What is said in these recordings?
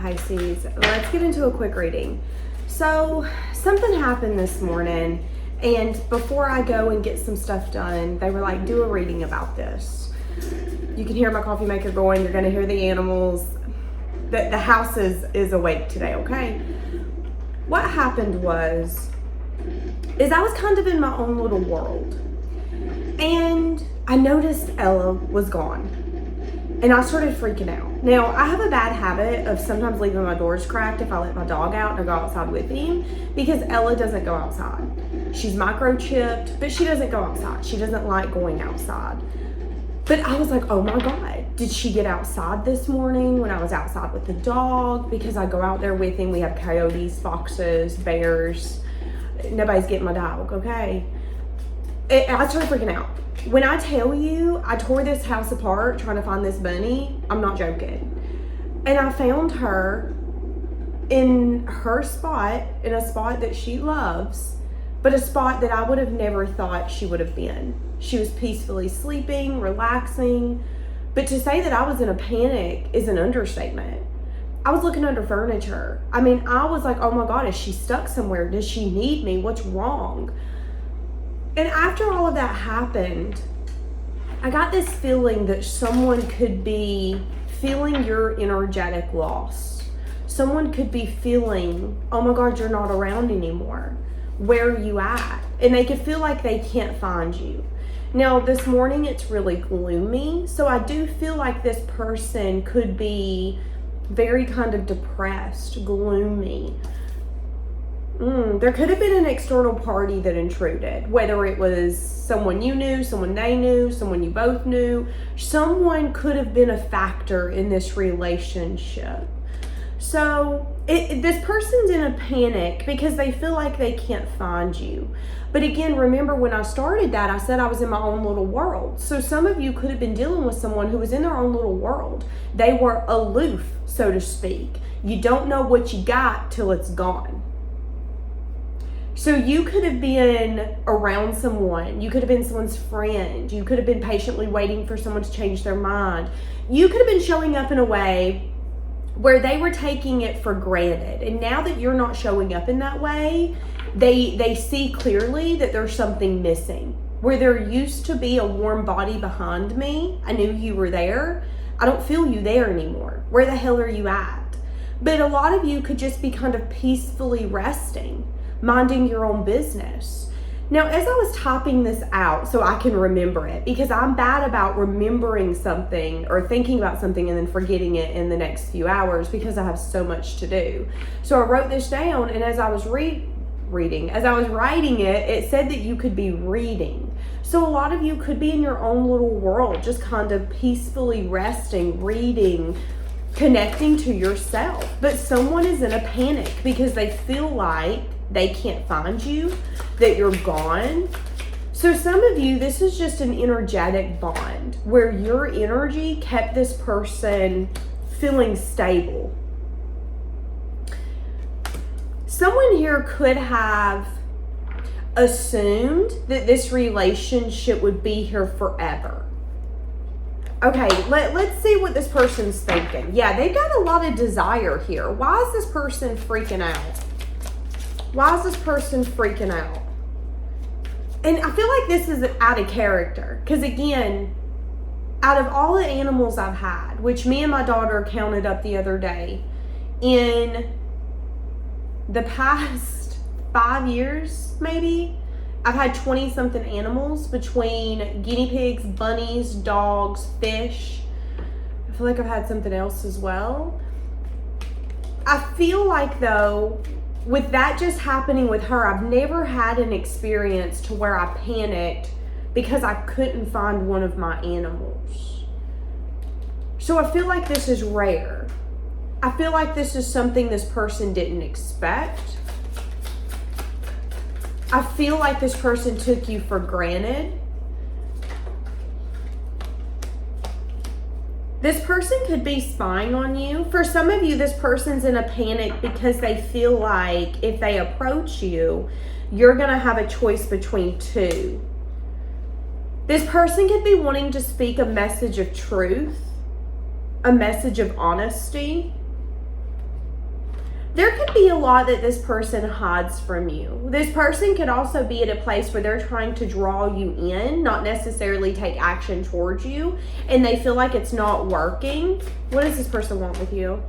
Pisces, let's get into a quick reading. So something happened this morning, and before I go and get some stuff done, they were like, do a reading about this. You can hear my coffee maker going. You're going to hear the animals. The house is awake today, okay? What happened was I was kind of in my own little world, and I noticed Ella was gone, and I started freaking out. Now, I have a bad habit of sometimes leaving my doors cracked if I let my dog out and I go outside with him, because Ella doesn't go outside. She's microchipped, but she doesn't go outside. She doesn't like going outside. But I was like, oh my God, did she get outside this morning when I was outside with the dog? Because I go out there with him. We have coyotes, foxes, bears. Nobody's getting my dog, okay? I started freaking out. When I tell you I tore this house apart trying to find this bunny, I'm not joking. And I found her in her spot, in a spot that she loves, but a spot that I would have never thought she would have been. She was peacefully sleeping, relaxing. But to say that I was in a panic is an understatement. I was looking under furniture. I mean, I was like, oh my God, is she stuck somewhere? Does she need me? What's wrong? And after all of that happened, I got this feeling that someone could be feeling your energetic loss. Someone could be feeling, oh my God, you're not around anymore. Where are you at? And they could feel like they can't find you. Now, this morning it's really gloomy, so I do feel like this person could be very kind of depressed, gloomy. There could have been an external party that intruded, whether it was someone you knew, someone they knew, someone you both knew. Someone could have been a factor in this relationship. So this person's in a panic because they feel like they can't find you. But again, remember when I started that, I said I was in my own little world. So some of you could have been dealing with someone who was in their own little world. They were aloof, so to speak. You don't know what you got till it's gone. So you could have been around someone. You could have been someone's friend. You could have been patiently waiting for someone to change their mind. You could have been showing up in a way where they were taking it for granted. And now that you're not showing up in that way, they see clearly that there's something missing. Where there used to be a warm body behind me, I knew you were there. I don't feel you there anymore. Where the hell are you at? But a lot of you could just be kind of peacefully resting, minding your own business. Now, as I was typing this out so I can remember it, because I'm bad about remembering something or thinking about something and then forgetting it in the next few hours because I have so much to do. So I wrote this down, and as I was as I was writing it, it said that you could be reading. So a lot of you could be in your own little world, just kind of peacefully resting, reading, connecting to yourself. But someone is in a panic because they feel like they can't find you, that you're gone. So some of you, this is just an energetic bond where your energy kept this person feeling stable. Someone here could have assumed that this relationship would be here forever. Okay, let's see what this person's thinking. Yeah, they've got a lot of desire here. Why is this person freaking out? Why is this person freaking out? And I feel like this is out of character. Because again, out of all the animals I've had, which me and my daughter counted up the other day, in the past 5 years, maybe, I've had 20-something animals between guinea pigs, bunnies, dogs, fish. I feel like I've had something else as well. I feel like, though, with that just happening with her, I've never had an experience to where I panicked because I couldn't find one of my animals. So I feel like this is rare. I feel like this is something this person didn't expect. I feel like this person took you for granted. This person could be spying on you. For some of you, this person's in a panic because they feel like if they approach you, you're going to have a choice between two. This person could be wanting to speak a message of truth, a message of honesty. There could be a lot that this person hides from you. This person could also be at a place where they're trying to draw you in, not necessarily take action towards you, and they feel like it's not working. What does this person want with you?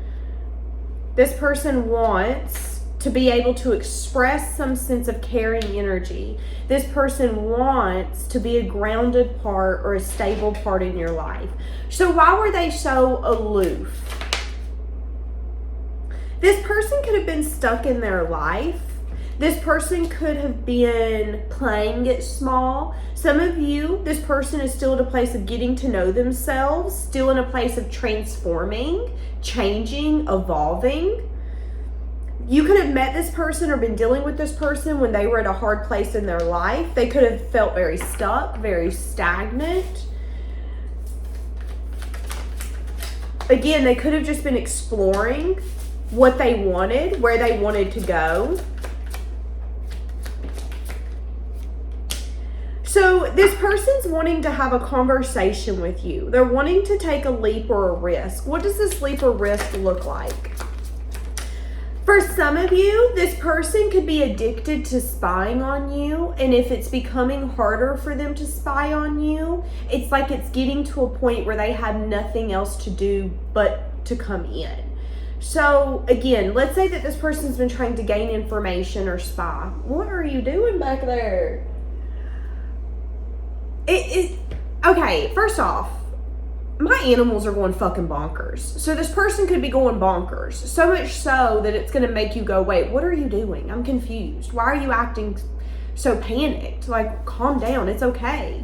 This person wants to be able to express some sense of caring energy. This person wants to be a grounded part or a stable part in your life. So why were they so aloof? This person could have been stuck in their life. This person could have been playing it small. Some of you, this person is still at a place of getting to know themselves, still in a place of transforming, changing, evolving. You could have met this person or been dealing with this person when they were at a hard place in their life. They could have felt very stuck, very stagnant. Again, they could have just been exploring what they wanted, where they wanted to go. So this person's wanting to have a conversation with you. They're wanting to take a leap or a risk. What does this leap or risk look like? For some of you, this person could be addicted to spying on you, and if it's becoming harder for them to spy on you, it's like it's getting to a point where they have nothing else to do but to come in. So again, let's say that this person's been trying to gain information or spy. What are you doing back there? Okay, first off, my animals are going fucking bonkers. So this person could be going bonkers. So much so that it's going to make you go, wait, what are you doing? I'm confused. Why are you acting so panicked? Like, calm down. It's okay.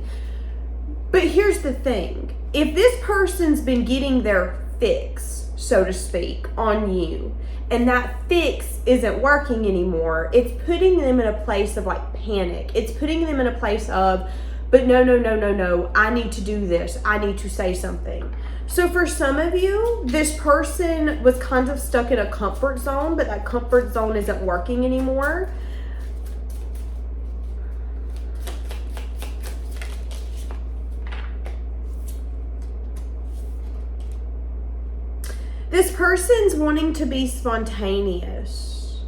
But here's the thing. If this person's been getting their fix, so to speak, on you, and that fix isn't working anymore, it's putting them in a place of like panic. It's putting them in a place of, but no, I need to do this. I need to say something. So for some of you, this person was kind of stuck in a comfort zone, but that comfort zone isn't working anymore. This person's wanting to be spontaneous.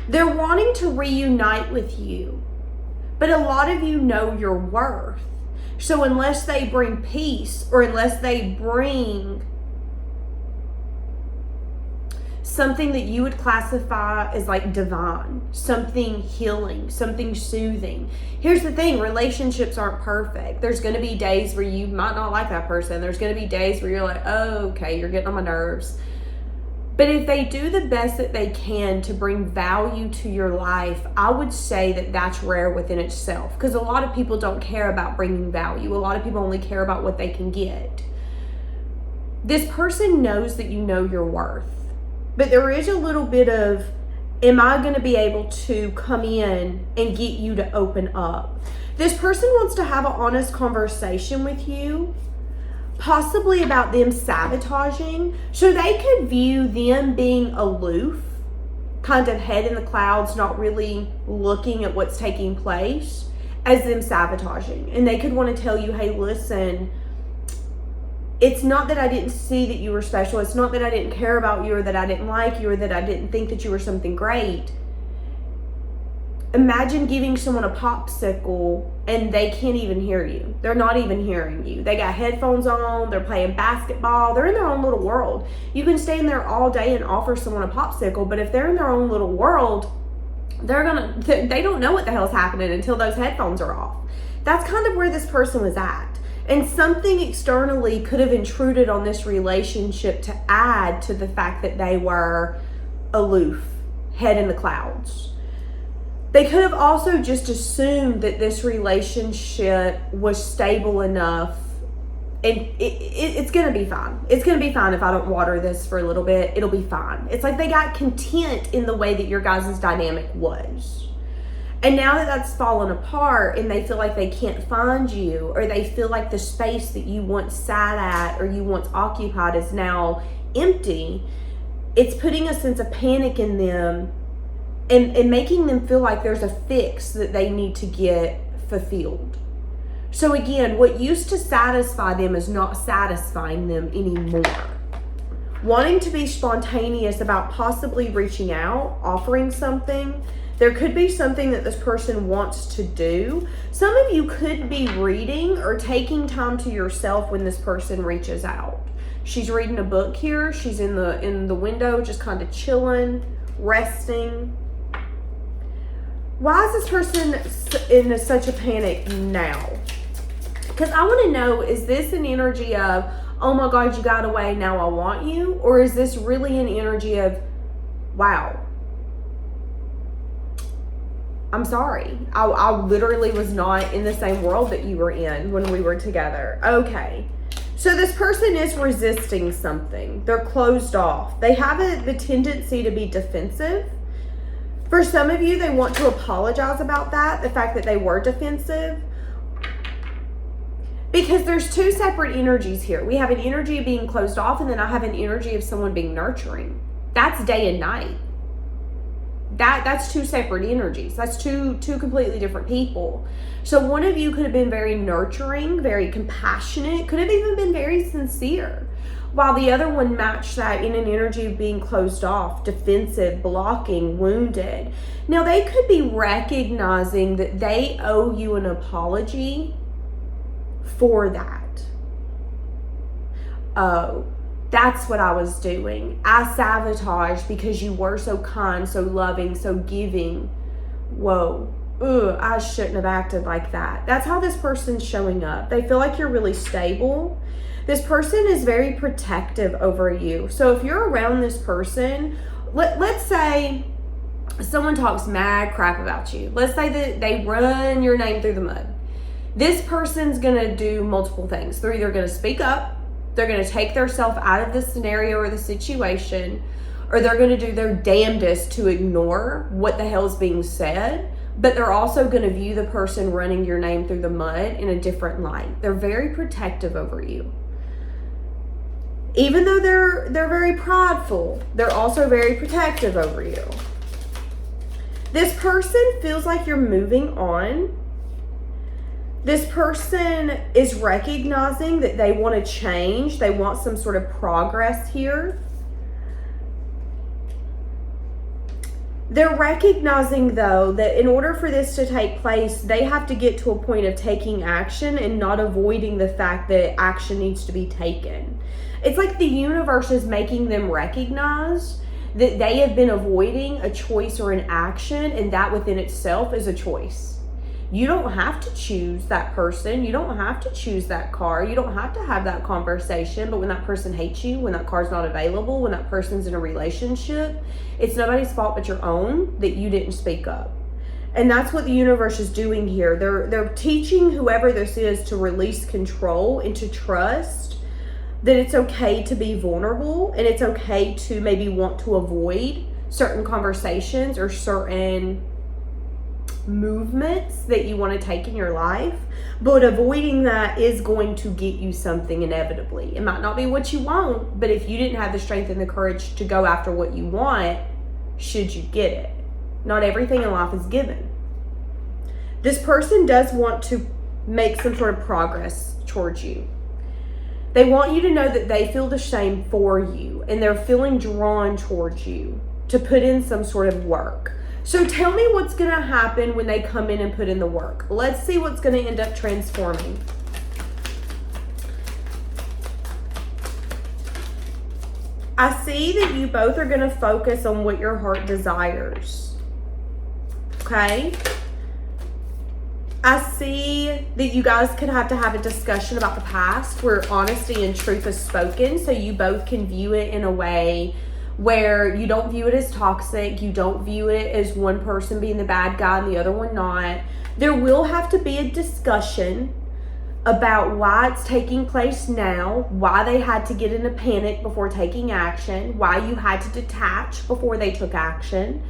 They're wanting to reunite with you. But a lot of you know your worth. So unless they bring peace, or unless they bring something that you would classify as like divine, something healing, something soothing. Here's the thing, relationships aren't perfect. There's going to be days where you might not like that person. There's going to be days where you're like, oh, okay, you're getting on my nerves. But if they do the best that they can to bring value to your life, I would say that that's rare within itself. Because a lot of people don't care about bringing value. A lot of people only care about what they can get. This person knows that you know your worth. But there is a little bit of, am I going to be able to come in and get you to open up? This person wants to have an honest conversation with you. Possibly about them sabotaging. So they could view them being aloof, kind of head in the clouds, not really looking at what's taking place, as them sabotaging. And they could want to tell you, hey, listen, it's not that I didn't see that you were special. It's not that I didn't care about you, or that I didn't like you, or that I didn't think that you were something great. Imagine giving someone a popsicle and they can't even hear you. They're not even hearing you. They got headphones on, they're playing basketball, they're in their own little world. You can stand there all day and offer someone a popsicle, but if they're in their own little world, they don't know what the hell's happening until those headphones are off. That's kind of where this person was at. And something externally could have intruded on this relationship to add to the fact that they were aloof, head in the clouds. They could have also just assumed that this relationship was stable enough, and it's going to be fine. It's going to be fine if I don't water this for a little bit. It'll be fine. It's like they got content in the way that your guys' dynamic was. And now that that's fallen apart and they feel like they can't find you, or they feel like the space that you once sat at or you once occupied is now empty, it's putting a sense of panic in them. And making them feel like there's a fix that they need to get fulfilled. So again, what used to satisfy them is not satisfying them anymore. wanting to be spontaneous about possibly reaching out, offering something. There could be something that this person wants to do. Some of you could be reading or taking time to yourself when this person reaches out. She's reading a book here. She's in the window, just kind of chilling, resting. Why is this person in such a panic now? Because I want to know, is this an energy of, oh my God, you got away, now I want you? Or is this really an energy of, wow, I'm sorry. I literally was not in the same world that you were in when we were together. Okay. So this person is resisting something. They're closed off. They have the tendency to be defensive. For some of you, they want to apologize about that, the fact that they were defensive. Because there's two separate energies here. We have an energy of being closed off, and then I have an energy of someone being nurturing. That's day and night. That's two separate energies. That's two completely different people. So one of you could have been very nurturing, very compassionate, could have even been very sincere, while the other one matched that in an energy of being closed off, defensive, blocking, wounded. Now they could be recognizing that they owe you an apology for that. Oh, that's what I was doing. I sabotaged because you were so kind, so loving, so giving. Whoa. I shouldn't have acted like that. That's how this person's showing up. They feel like you're really stable. This person is very protective over you. So if you're around this person, let's say someone talks mad crap about you. Let's say that they run your name through the mud. This person's going to do multiple things. They're either going to speak up, they're going to take themselves out of the scenario or the situation, or they're going to do their damnedest to ignore what the hell is being said, but they're also going to view the person running your name through the mud in a different light. They're very protective over you. Even though they're very prideful, they're also very protective over you. This person feels like you're moving on. This person is recognizing that they want to change. They want some sort of progress here. They're recognizing, though, that in order for this to take place, they have to get to a point of taking action and not avoiding the fact that action needs to be taken. It's like the universe is making them recognize that they have been avoiding a choice or an action, and that within itself is a choice. You don't have to choose that person. You don't have to choose that car. You don't have to have that conversation. But when that person hates you, when that car's not available, when that person's in a relationship, it's nobody's fault but your own that you didn't speak up. And that's what the universe is doing here. They're teaching whoever this is to release control and to trust that it's okay to be vulnerable, and it's okay to maybe want to avoid certain conversations or certain movements that you want to take in your life, but avoiding that is going to get you something inevitably. It might not be what you want, but if you didn't have the strength and the courage to go after what you want, should you get it? Not everything in life is given. This person does want to make some sort of progress towards you. They want you to know that they feel the same for you, and they're feeling drawn towards you to put in some sort of work. So tell me what's going to happen when they come in and put in the work. Let's see what's going to end up transforming. I see that you both are going to focus on what your heart desires. Okay? I see that you guys could have to have a discussion about the past where honesty and truth is spoken, so you both can view it in a way where you don't view it as toxic, you don't view it as one person being the bad guy and the other one not. There will have to be a discussion about why it's taking place now, why they had to get in a panic before taking action, why you had to detach before they took action.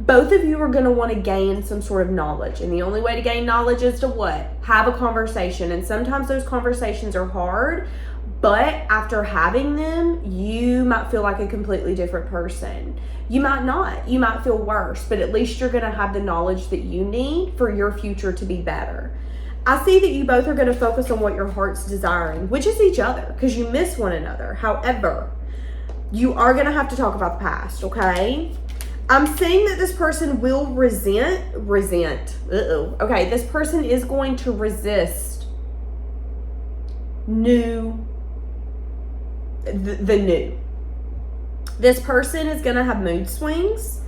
Both of you are going to want to gain some sort of knowledge, and the only way to gain knowledge is to what? Have a conversation. And sometimes those conversations are hard, but after having them, you might feel like a completely different person. You might not. You might feel worse, but at least you're going to have the knowledge that you need for your future to be better. I see that you both are going to focus on what your heart's desiring, which is each other, because you miss one another. However, You are going to have to talk about the past, okay? I'm saying that this person will resent. Okay, this person is going to resist the new. This person is going to have mood swings.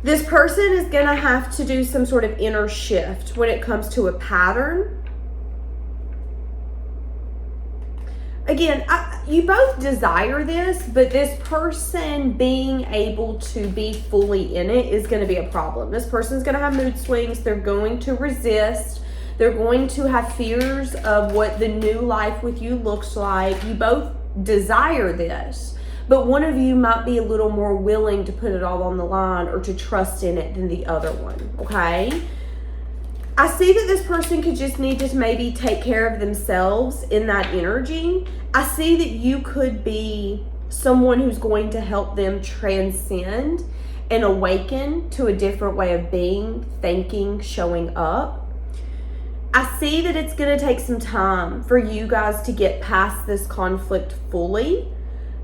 This person is going to have to do some sort of inner shift when it comes to a pattern. Again, you both desire this, but this person being able to be fully in it is going to be a problem. This person's going to have mood swings. They're going to resist. They're going to have fears of what the new life with you looks like. You both desire this, but one of you might be a little more willing to put it all on the line or to trust in it than the other one, okay? I see that this person could just need to maybe take care of themselves in that energy. I see that you could be someone who's going to help them transcend and awaken to a different way of being, thinking, showing up. I see that it's going to take some time for you guys to get past this conflict fully.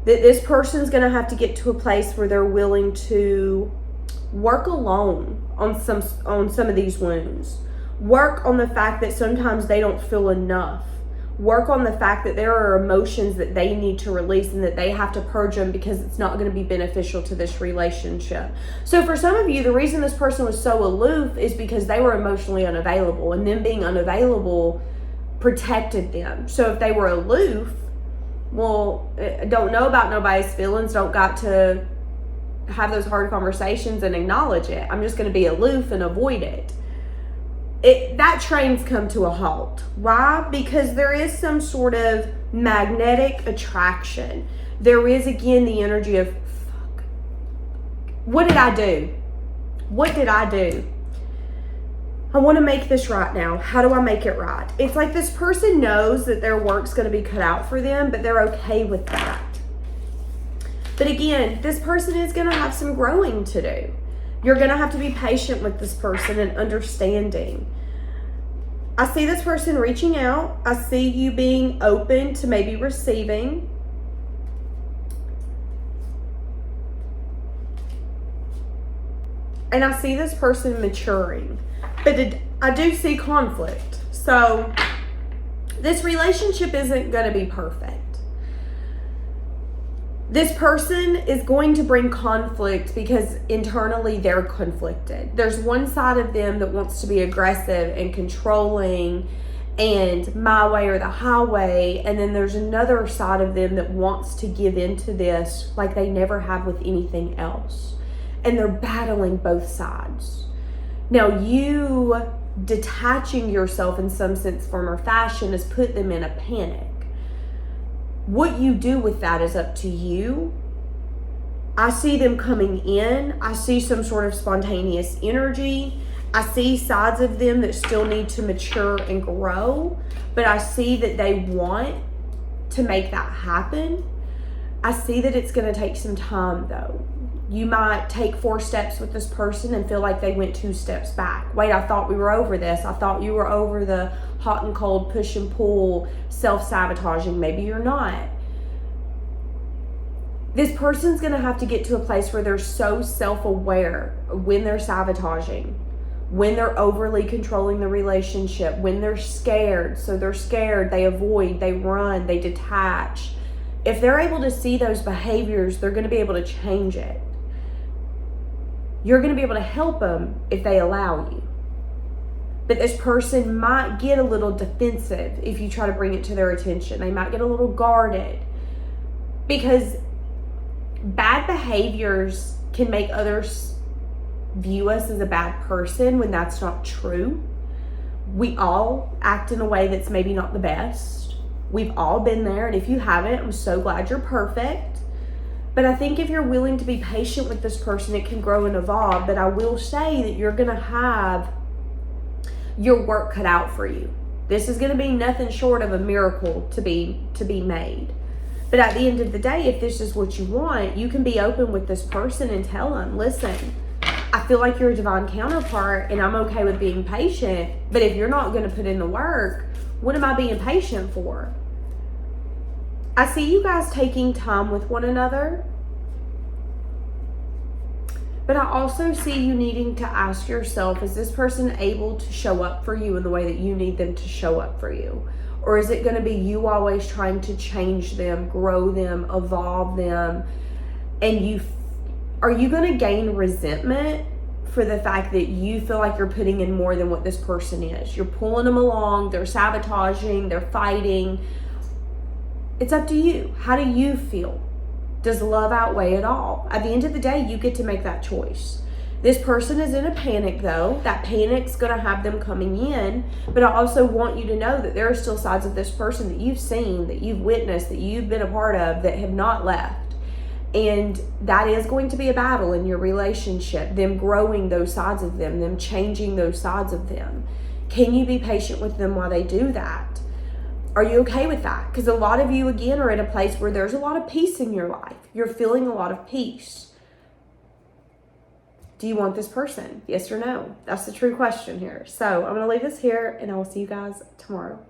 That this person's going to have to get to a place where they're willing to work alone on some of these wounds. Work on the fact that sometimes they don't feel enough. Work on the fact that there are emotions that they need to release and that they have to purge them because it's not going to be beneficial to this relationship. So for some of you, the reason this person was so aloof is because they were emotionally unavailable, and them being unavailable protected them. So if they were aloof, well, don't know about nobody's feelings, don't got to have those hard conversations and acknowledge it. I'm just going to be aloof and avoid it. That train's come to a halt. Why? Because there is some sort of magnetic attraction. There is, again, the energy of, fuck. What did I do? What did I do? I want to make this right now. How do I make it right? It's like this person knows that their work's going to be cut out for them, but they're okay with that. But again, this person is going to have some growing to do. You're going to have to be patient with this person and understanding. I see this person reaching out. I see you being open to maybe receiving. And I see this person maturing. But I do see conflict. So this relationship isn't going to be perfect. This person is going to bring conflict because internally they're conflicted. There's one side of them that wants to be aggressive and controlling and my way or the highway. And then there's another side of them that wants to give into this like they never have with anything else. And they're battling both sides. Now, you detaching yourself in some sense, form, or fashion has put them in a panic. What you do with that is up to you. I see them coming in. I see some sort of spontaneous energy. I see sides of them that still need to mature and grow, but I see that they want to make that happen. I see that it's going to take some time though. You might take 4 steps with this person and feel like they went 2 steps back. Wait, I thought we were over this. I thought you were over the hot and cold, push and pull, self-sabotaging. Maybe you're not. This person's going to have to get to a place where they're so self-aware when they're sabotaging, when they're overly controlling the relationship, when they're scared. So they're scared, they avoid, they run, they detach. If they're able to see those behaviors, they're going to be able to change it. You're going to be able to help them if they allow you. But this person might get a little defensive if you try to bring it to their attention. They might get a little guarded because bad behaviors can make others view us as a bad person when that's not true. We all act in a way that's maybe not the best. We've all been there, and if you haven't, I'm so glad you're perfect. But I think if you're willing to be patient with this person, it can grow and evolve. But I will say that you're going to have your work cut out for you. This is going to be nothing short of a miracle to be made. But at the end of the day, if this is what you want, you can be open with this person and tell them, listen, I feel like you're a divine counterpart and I'm okay with being patient. But if you're not going to put in the work, what am I being patient for? I see you guys taking time with one another, but I also see you needing to ask yourself, is this person able to show up for you in the way that you need them to show up for you? Or is it going to be you always trying to change them, grow them, evolve them? And are you going to gain resentment for the fact that you feel like you're putting in more than what this person is? You're pulling them along, they're sabotaging, they're fighting. It's up to you. How do you feel? Does love outweigh it all? At the end of the day, you get to make that choice. This person is in a panic though. That panic's going to have them coming in. But I also want you to know that there are still sides of this person that you've seen, that you've witnessed, that you've been a part of, that have not left. And that is going to be a battle in your relationship. Them growing those sides of them changing those sides of them. Can you be patient with them while they do that? Are you okay with that? Because a lot of you, again, are at a place where there's a lot of peace in your life. You're feeling a lot of peace. Do you want this person? Yes or no? That's the true question here. So I'm going to leave this here, and I will see you guys tomorrow.